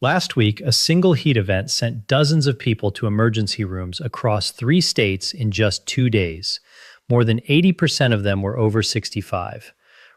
Last week, a single heat event sent dozens of people to emergency rooms across 3 states in just 2 days. More than 80% of them were over 65.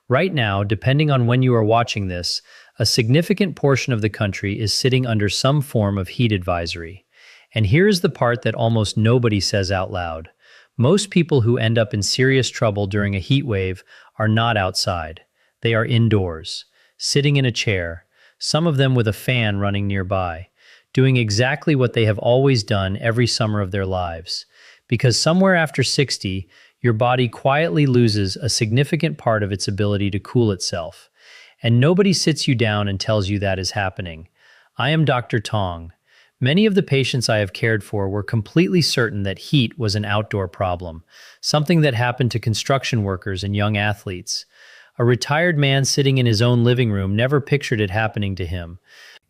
Right now, depending on when you are watching this, a significant portion of the country is sitting under some form of heat advisory. And here is the part that almost nobody says out loud. Most people who end up in serious trouble during a heat wave are not outside. They are indoors, sitting in a chair, some of them with a fan running nearby, doing exactly what they have always done every summer of their lives. Because somewhere after 60, your body quietly loses a significant part of its ability to cool itself. And nobody sits you down and tells you that is happening. I am Dr. Tong. Many of the patients I have cared for were completely certain that heat was an outdoor problem, something that happened to construction workers and young athletes. A retired man sitting in his own living room never pictured it happening to him.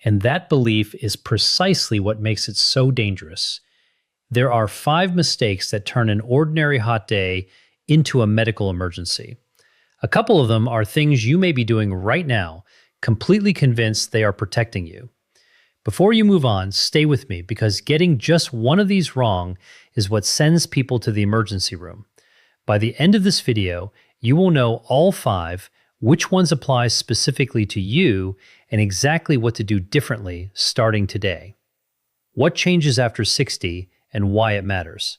And that belief is precisely what makes it so dangerous. There are 5 mistakes that turn an ordinary hot day into a medical emergency. A couple of them are things you may be doing right now, completely convinced they are protecting you. Before you move on, stay with me because getting just one of these wrong is what sends people to the emergency room. By the end of this video, you will know all 5, which ones apply specifically to you, and exactly what to do differently starting today. What changes after 60 and why it matters.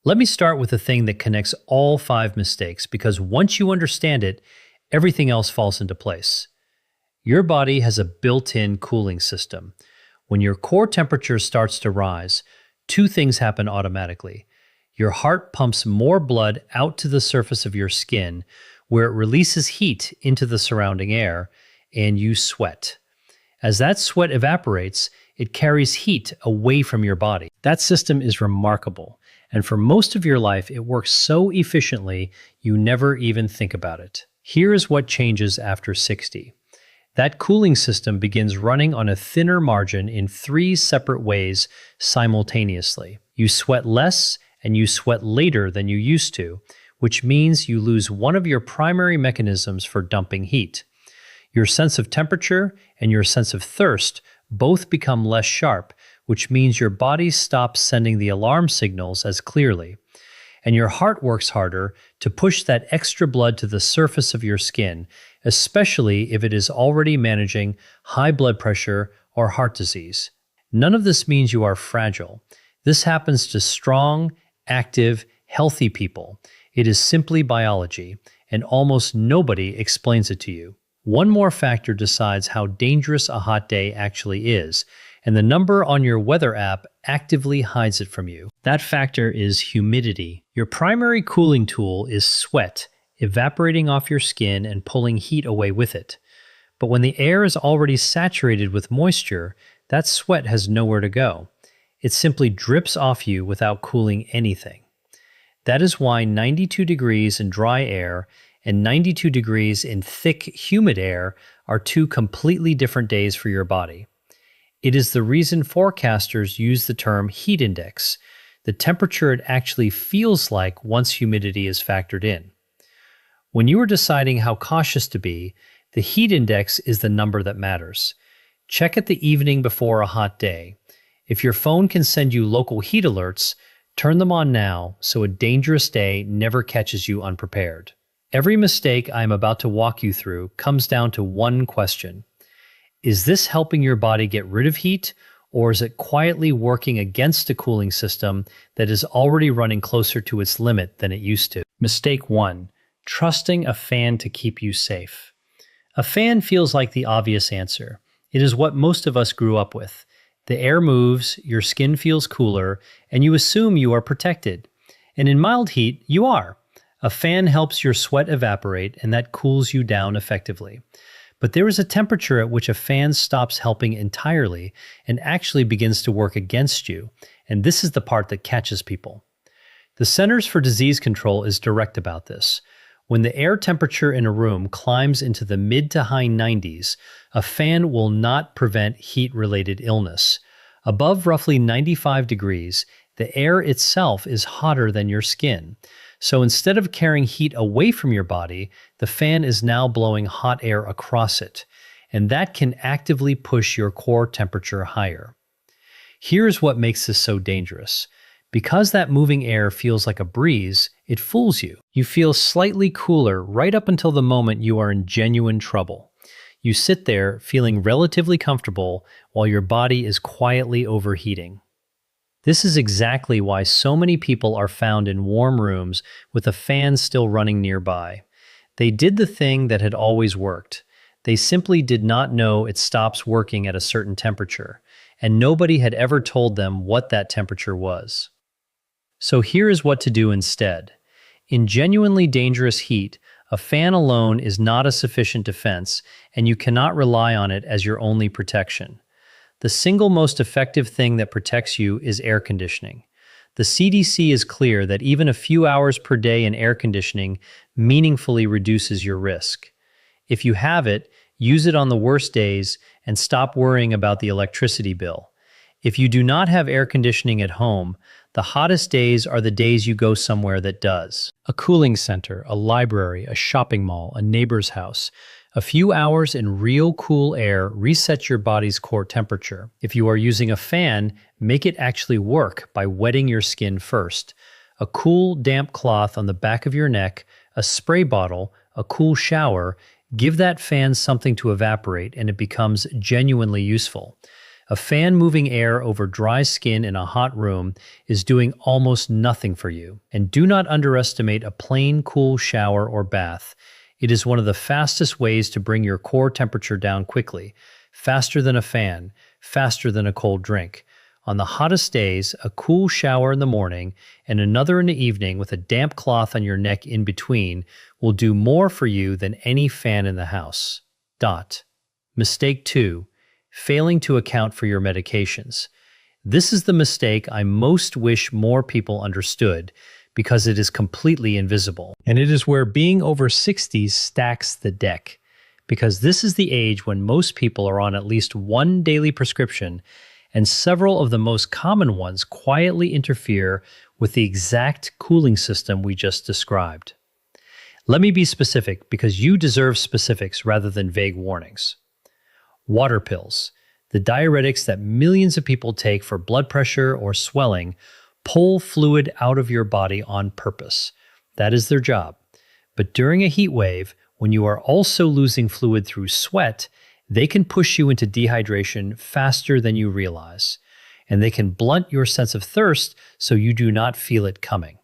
Let me start with the thing that connects all 5 mistakes, because once you understand it, everything else falls into place. Your body has a built-in cooling system. When your core temperature starts to rise, 2 things happen automatically. Your heart pumps more blood out to the surface of your skin, where it releases heat into the surrounding air, and you sweat. As that sweat evaporates, it carries heat away from your body. That system is remarkable, and for most of your life, it works so efficiently you never even think about it. Here is what changes after 60. That cooling system begins running on a thinner margin in 3 separate ways simultaneously. You sweat less and you sweat later than you used to, which means you lose one of your primary mechanisms for dumping heat. Your sense of temperature and your sense of thirst both become less sharp, which means your body stops sending the alarm signals as clearly. And your heart works harder to push that extra blood to the surface of your skin, especially if it is already managing high blood pressure or heart disease. None of this means you are fragile. This happens to strong, active, healthy people. It is simply biology, and almost nobody explains it to you. One more factor decides how dangerous a hot day actually is, and the number on your weather app actively hides it from you. That factor is humidity. Your primary cooling tool is sweat, evaporating off your skin and pulling heat away with it. But when the air is already saturated with moisture, that sweat has nowhere to go. It simply drips off you without cooling anything. That is why 92 degrees in dry air and 92 degrees in thick, humid air are 2 completely different days for your body. It is the reason forecasters use the term heat index, the temperature it actually feels like once humidity is factored in. When you are deciding how cautious to be, the heat index is the number that matters. Check it the evening before a hot day. If your phone can send you local heat alerts, turn them on now so a dangerous day never catches you unprepared. Every mistake I am about to walk you through comes down to one question. Is this helping your body get rid of heat, or is it quietly working against a cooling system that is already running closer to its limit than it used to? Mistake 1. Trusting a fan to keep you safe. A fan feels like the obvious answer. It is what most of us grew up with. The air moves, your skin feels cooler, and you assume you are protected. And in mild heat, you are. A fan helps your sweat evaporate, and that cools you down effectively. But there is a temperature at which a fan stops helping entirely and actually begins to work against you, and this is the part that catches people. The Centers for Disease Control is direct about this. When the air temperature in a room climbs into the mid to high 90s, a fan will not prevent heat-related illness. Above roughly 95 degrees, the air itself is hotter than your skin. So instead of carrying heat away from your body, the fan is now blowing hot air across it. and that can actively push your core temperature higher. Here's what makes this so dangerous. Because that moving air feels like a breeze, it fools you. You feel slightly cooler right up until the moment you are in genuine trouble. You sit there feeling relatively comfortable while your body is quietly overheating. This is exactly why so many people are found in warm rooms with a fan still running nearby. They did the thing that had always worked. They simply did not know it stops working at a certain temperature, and nobody had ever told them what that temperature was. So here is what to do instead. In genuinely dangerous heat, a fan alone is not a sufficient defense, and you cannot rely on it as your only protection. The single most effective thing that protects you is air conditioning. The CDC is clear that even a few hours per day in air conditioning meaningfully reduces your risk. If you have it, use it on the worst days and stop worrying about the electricity bill. If you do not have air conditioning at home, the hottest days are the days you go somewhere that does. A cooling center, a library, a shopping mall, a neighbor's house. A few hours in real cool air resets your body's core temperature. If you are using a fan, make it actually work by wetting your skin first. A cool, damp cloth on the back of your neck, a spray bottle, a cool shower, give that fan something to evaporate and it becomes genuinely useful. A fan moving air over dry skin in a hot room is doing almost nothing for you. And do not underestimate a plain, cool shower or bath. It is one of the fastest ways to bring your core temperature down quickly, faster than a fan, faster than a cold drink. On the hottest days, a cool shower in the morning and another in the evening with a damp cloth on your neck in between will do more for you than any fan in the house. Mistake 2. Failing to account for your medications. This is the mistake I most wish more people understood because it is completely invisible. And it is where being over 60 stacks the deck, because this is the age when most people are on at least one daily prescription, and several of the most common ones quietly interfere with the exact cooling system we just described. Let me be specific because you deserve specifics rather than vague warnings. Water pills, the diuretics that millions of people take for blood pressure or swelling, pull fluid out of your body on purpose. That is their job. But during a heat wave, when you are also losing fluid through sweat, they can push you into dehydration faster than you realize. And they can blunt your sense of thirst so you do not feel it coming.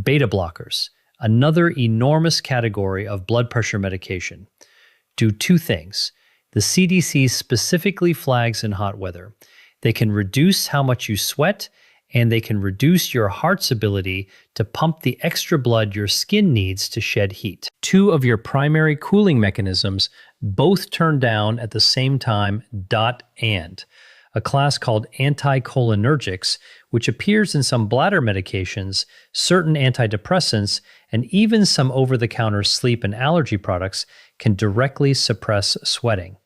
Beta blockers, another enormous category of blood pressure medication, do two things. The CDC specifically flags in hot weather. They can reduce how much you sweat, and they can reduce your heart's ability to pump the extra blood your skin needs to shed heat. Two of your primary cooling mechanisms both turn down at the same time, and a class called anticholinergics, which appears in some bladder medications, certain antidepressants, and even some over-the-counter sleep and allergy products can directly suppress sweating.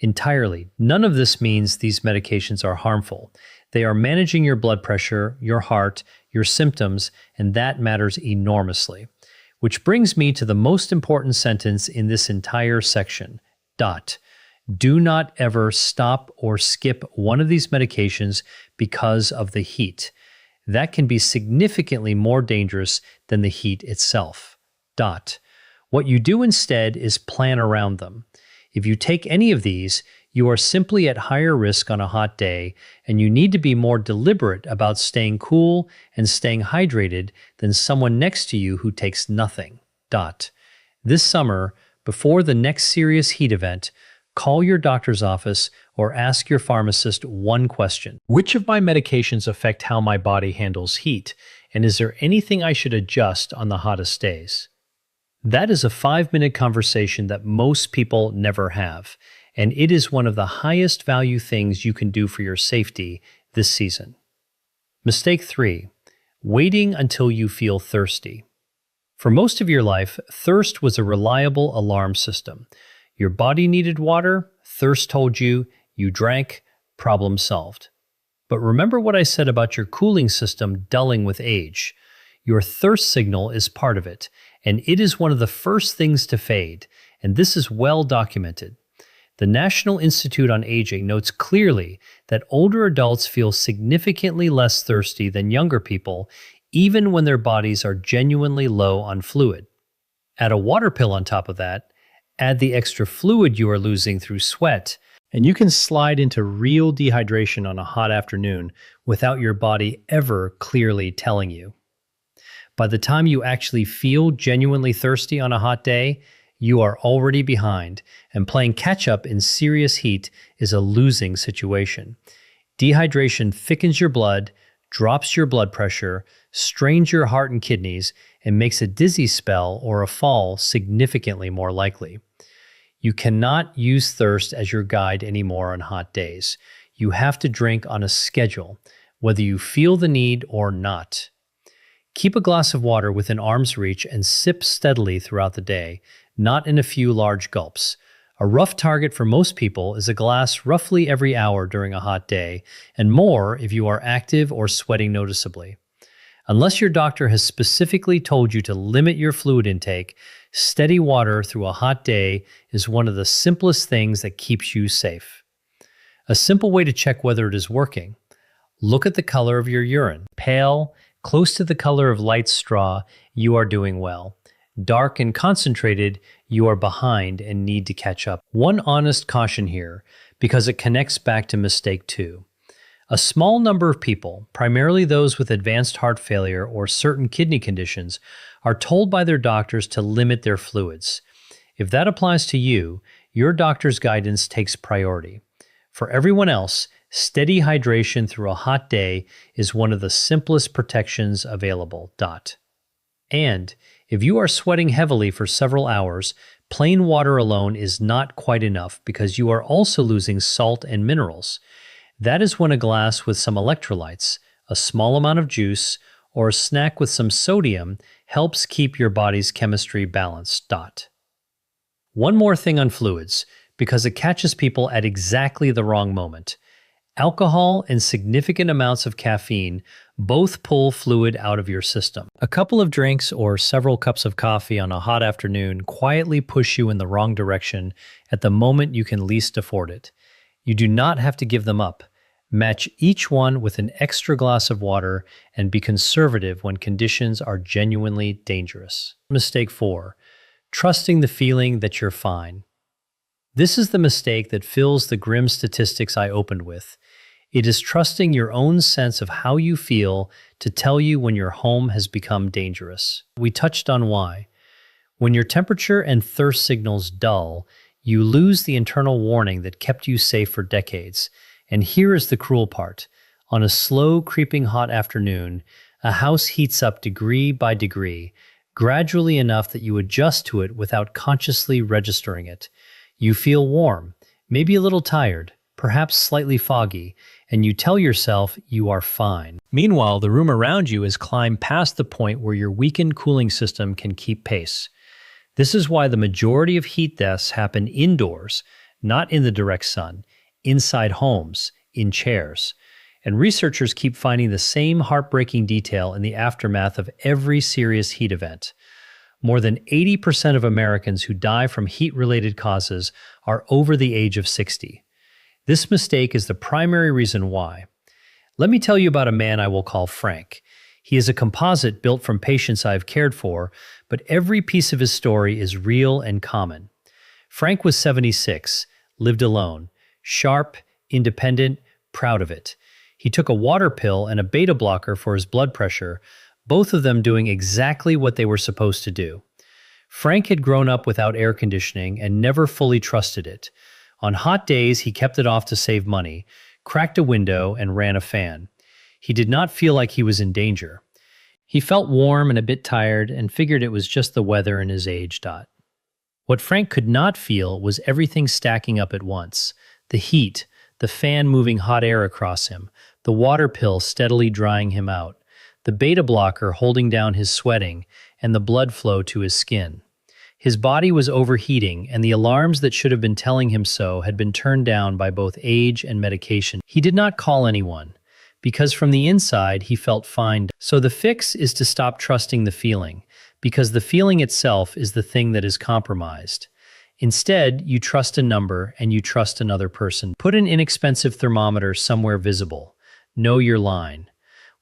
Entirely. None of this means these medications are harmful. They are managing your blood pressure, your heart, your symptoms, and that matters enormously. Which brings me to the most important sentence in this entire section. Do not ever stop or skip one of these medications because of the heat. That can be significantly more dangerous than the heat itself. What you do instead is plan around them. If you take any of these, you are simply at higher risk on a hot day, and you need to be more deliberate about staying cool and staying hydrated than someone next to you who takes nothing. This summer, before the next serious heat event, call your doctor's office or ask your pharmacist one question. Which of my medications affect how my body handles heat? And is there anything I should adjust on the hottest days? That is a 5-minute conversation that most people never have, and it is one of the highest value things you can do for your safety this season. Mistake 3. Waiting until you feel thirsty. For most of your life, thirst was a reliable alarm system. Your body needed water, thirst told you, you drank, problem solved. But remember what I said about your cooling system dulling with age. Your thirst signal is part of it, and it is one of the first things to fade, and this is well documented. The National Institute on Aging notes clearly that older adults feel significantly less thirsty than younger people, even when their bodies are genuinely low on fluid. Add a water pill on top of that, add the extra fluid you are losing through sweat, and you can slide into real dehydration on a hot afternoon without your body ever clearly telling you. By the time you actually feel genuinely thirsty on a hot day, you are already behind, and playing catch-up in serious heat is a losing situation. Dehydration thickens your blood, drops your blood pressure, strains your heart and kidneys, and makes a dizzy spell or a fall significantly more likely. You cannot use thirst as your guide anymore on hot days. You have to drink on a schedule, whether you feel the need or not. Keep a glass of water within arm's reach and sip steadily throughout the day, not in a few large gulps. A rough target for most people is a glass roughly every hour during a hot day, and more if you are active or sweating noticeably. Unless your doctor has specifically told you to limit your fluid intake, steady water through a hot day is one of the simplest things that keeps you safe. A simple way to check whether it is working: look at the color of your urine. Pale, close to the color of light straw, you are doing well. Dark and concentrated, you are behind and need to catch up. One honest caution here, because it connects back to mistake 2. A small number of people, primarily those with advanced heart failure or certain kidney conditions, are told by their doctors to limit their fluids. If that applies to you, your doctor's guidance takes priority. For everyone else, steady hydration through a hot day is one of the simplest protections available. And if you are sweating heavily for several hours, plain water alone is not quite enough because you are also losing salt and minerals. That is when a glass with some electrolytes, a small amount of juice, or a snack with some sodium helps keep your body's chemistry balanced. One more thing on fluids, because it catches people at exactly the wrong moment. Alcohol and significant amounts of caffeine both pull fluid out of your system. A couple of drinks or several cups of coffee on a hot afternoon quietly push you in the wrong direction at the moment you can least afford it. You do not have to give them up. Match each one with an extra glass of water and be conservative when conditions are genuinely dangerous. Mistake 4. Trusting the feeling that you're fine. This is the mistake that fills the grim statistics I opened with. It is trusting your own sense of how you feel to tell you when your home has become dangerous. We touched on why. When your temperature and thirst signals dull, you lose the internal warning that kept you safe for decades. And here is the cruel part. On a slow, creeping hot afternoon, a house heats up degree by degree, gradually enough that you adjust to it without consciously registering it. You feel warm, maybe a little tired, perhaps slightly foggy, and you tell yourself you are fine. Meanwhile, the room around you has climbed past the point where your weakened cooling system can keep pace. This is why the majority of heat deaths happen indoors, not in the direct sun, inside homes, in chairs. And researchers keep finding the same heartbreaking detail in the aftermath of every serious heat event. More than 80% of Americans who die from heat-related causes are over the age of 60. This mistake is the primary reason why. Let me tell you about a man I will call Frank. He is a composite built from patients I have cared for, but every piece of his story is real and common. Frank was 76, lived alone, sharp, independent, proud of it. He took a water pill and a beta blocker for his blood pressure, both of them doing exactly what they were supposed to do. Frank had grown up without air conditioning and never fully trusted it. On hot days, he kept it off to save money, cracked a window, and ran a fan. He did not feel like he was in danger. He felt warm and a bit tired and figured it was just the weather and his age. What Frank could not feel was everything stacking up at once. The heat, the fan moving hot air across him, the water pill steadily drying him out, the beta blocker holding down his sweating, and the blood flow to his skin. His body was overheating, and the alarms that should have been telling him so had been turned down by both age and medication. He did not call anyone, because from the inside he felt fine. So the fix is to stop trusting the feeling, because the feeling itself is the thing that is compromised. Instead, you trust a number and you trust another person. Put an inexpensive thermometer somewhere visible. Know your line.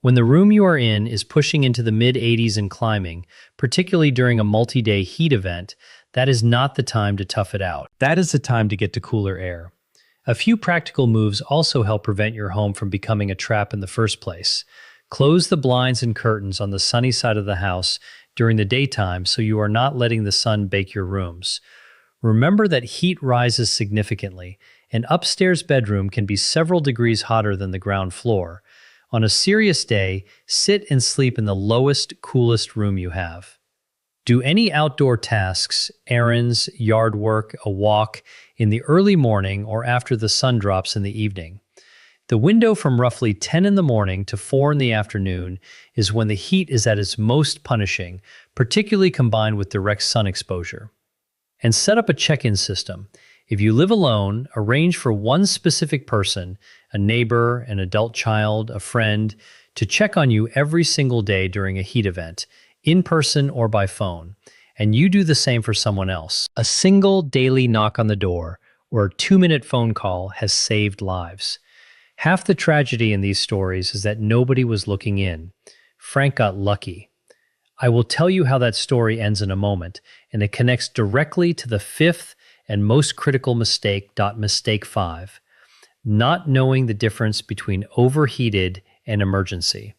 When the room you are in is pushing into the mid-80s and climbing, particularly during a multi-day heat event, that is not the time to tough it out. That is the time to get to cooler air. A few practical moves also help prevent your home from becoming a trap in the first place. Close the blinds and curtains on the sunny side of the house during the daytime so you are not letting the sun bake your rooms. Remember that heat rises significantly. An upstairs bedroom can be several degrees hotter than the ground floor. On a serious day, sit and sleep in the lowest, coolest room you have. Do any outdoor tasks, errands, yard work, a walk, in the early morning or after the sun drops in the evening. The window from roughly 10 in the morning to 4 in the afternoon is when the heat is at its most punishing, particularly combined with direct sun exposure. And set up a check-in system. If you live alone, arrange for one specific person, a neighbor, an adult child, a friend, to check on you every single day during a heat event, in person or by phone. And you do the same for someone else. A single daily knock on the door or a 2-minute phone call has saved lives. Half the tragedy in these stories is that nobody was looking in. Frank got lucky. I will tell you how that story ends in a moment, and it connects directly to the fifth and most critical mistake, mistake 5, not knowing the difference between overheated and emergency.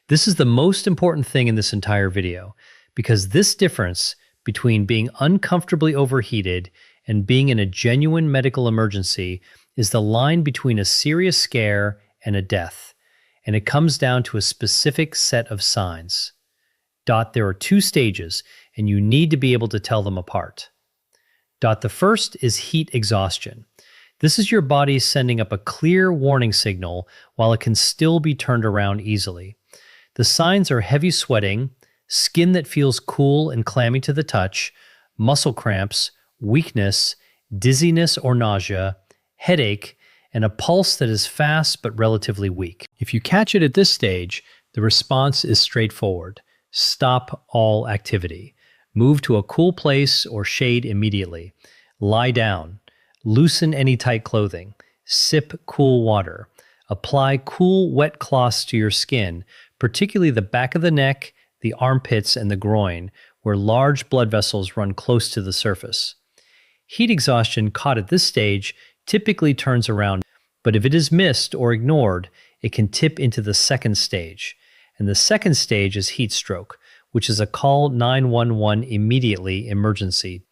This is the most important thing in this entire video, because this difference between being uncomfortably overheated and being in a genuine medical emergency is the line between a serious scare and a death, and it comes down to a specific set of signs. There are 2 stages, and you need to be able to tell them apart. The first is heat exhaustion. This is your body sending up a clear warning signal while it can still be turned around easily. The signs are heavy sweating, skin that feels cool and clammy to the touch, muscle cramps, weakness, dizziness or nausea, headache, and a pulse that is fast but relatively weak. If you catch it at this stage, the response is straightforward. Stop all activity. Move to a cool place or shade immediately. Lie down. Loosen any tight clothing. Sip cool water. Apply cool, wet cloths to your skin, particularly the back of the neck, the armpits, and the groin, where large blood vessels run close to the surface. Heat exhaustion caught at this stage typically turns around, but if it is missed or ignored, it can tip into the second stage. And the second stage is heat stroke, which is a call 911 immediately emergency.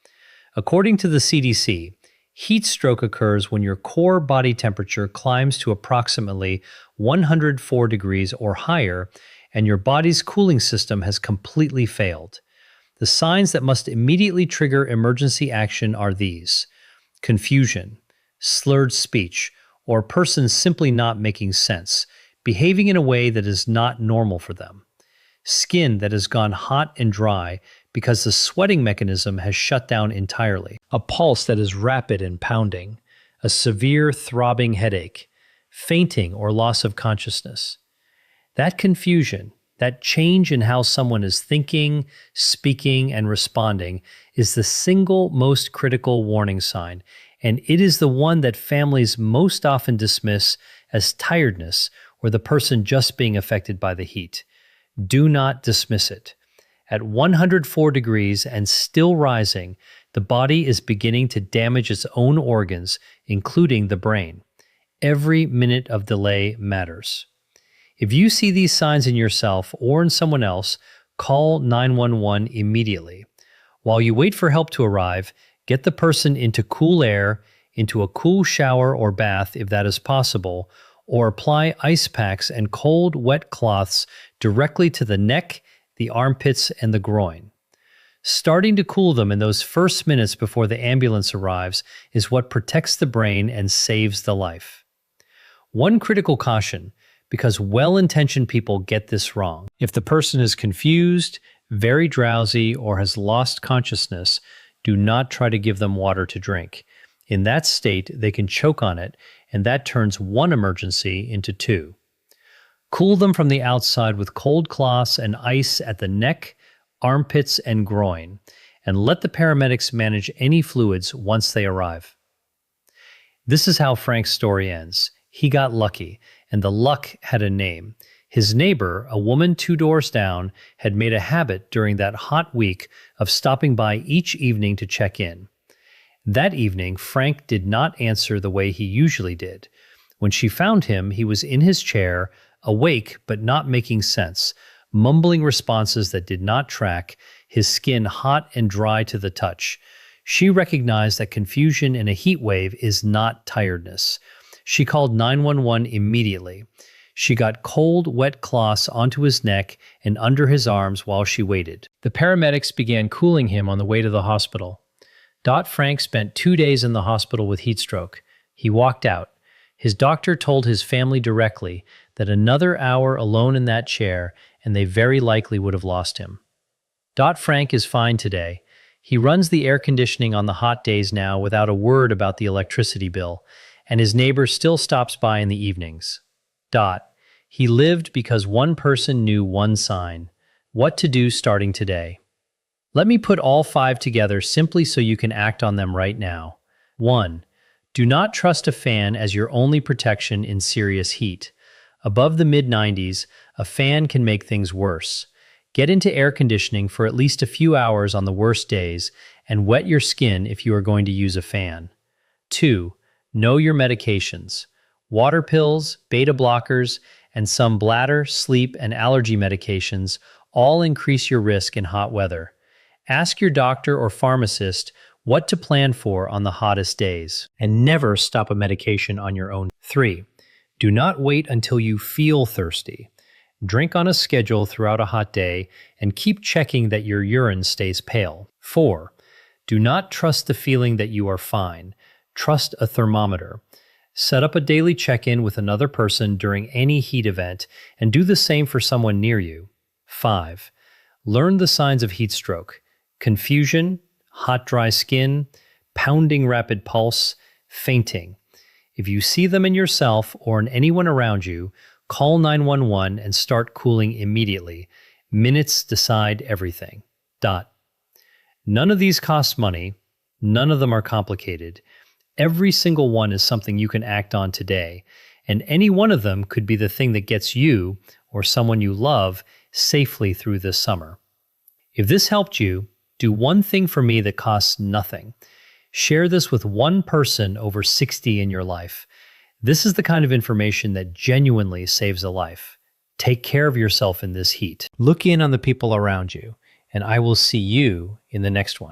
According to the CDC, heat stroke occurs when your core body temperature climbs to approximately 104 degrees or higher, and your body's cooling system has completely failed. The signs that must immediately trigger emergency action are these: confusion, slurred speech, or a person simply not making sense, behaving in a way that is not normal for them. Skin that has gone hot and dry because the sweating mechanism has shut down entirely. A pulse that is rapid and pounding. A severe throbbing headache. Fainting or loss of consciousness. That confusion, that change in how someone is thinking, speaking, and responding is the single most critical warning sign, and it is the one that families most often dismiss as tiredness or the person just being affected by the heat. Do not dismiss it. At 104 degrees and still rising, the body is beginning to damage its own organs, including the brain. Every minute of delay matters. If you see these signs in yourself or in someone else, call 911 immediately. While you wait for help to arrive, get the person into cool air, into a cool shower or bath if that is possible, or apply ice packs and cold, wet cloths directly to the neck, the armpits, and the groin. Starting to cool them in those first minutes before the ambulance arrives is what protects the brain and saves the life. One critical caution, because well-intentioned people get this wrong. If the person is confused, very drowsy, or has lost consciousness, do not try to give them water to drink. In that state, they can choke on it, and that turns one emergency into 2. Cool them from the outside with cold cloths and ice at the neck, armpits, and groin, and let the paramedics manage any fluids once they arrive. This is how Frank's story ends. He got lucky, and the luck had a name. His neighbor, a woman 2 doors down, had made a habit during that hot week of stopping by each evening to check in. That evening, Frank did not answer the way he usually did. When she found him, he was in his chair, awake but not making sense, mumbling responses that did not track, his skin hot and dry to the touch. She recognized that confusion in a heat wave is not tiredness. She called 911 immediately. She got cold, wet cloths onto his neck and under his arms while she waited. The paramedics began cooling him on the way to the hospital. Frank spent 2 days in the hospital with heat stroke. He walked out. His doctor told his family directly that another hour alone in that chair and they very likely would have lost him. Frank is fine today. He runs the air conditioning on the hot days now without a word about the electricity bill, and his neighbor still stops by in the evenings. He lived because one person knew one sign: what to do starting today. Let me put all 5 together simply so you can act on them right now. 1. Do not trust a fan as your only protection in serious heat. Above the mid-90s, a fan can make things worse. Get into air conditioning for at least a few hours on the worst days and wet your skin if you are going to use a fan. 2. Know your medications. Water pills, beta blockers, and some bladder, sleep, and allergy medications all increase your risk in hot weather. Ask your doctor or pharmacist what to plan for on the hottest days, and never stop a medication on your own. 3. Do not wait until you feel thirsty. Drink on a schedule throughout a hot day and keep checking that your urine stays pale. 4. Do not trust the feeling that you are fine. Trust a thermometer. Set up a daily check-in with another person during any heat event and do the same for someone near you. 5. Learn the signs of heat stroke: confusion, hot dry skin, pounding rapid pulse, fainting. If you see them in yourself or in anyone around you, call 911 and start cooling immediately. Minutes decide everything. None of these cost money. None of them are complicated. Every single one is something you can act on today, and any one of them could be the thing that gets you or someone you love safely through this summer. If this helped you, do one thing for me that costs nothing. Share this with one person over 60 in your life. This is the kind of information that genuinely saves a life. Take care of yourself in this heat. Look in on the people around you, and I will see you in the next one.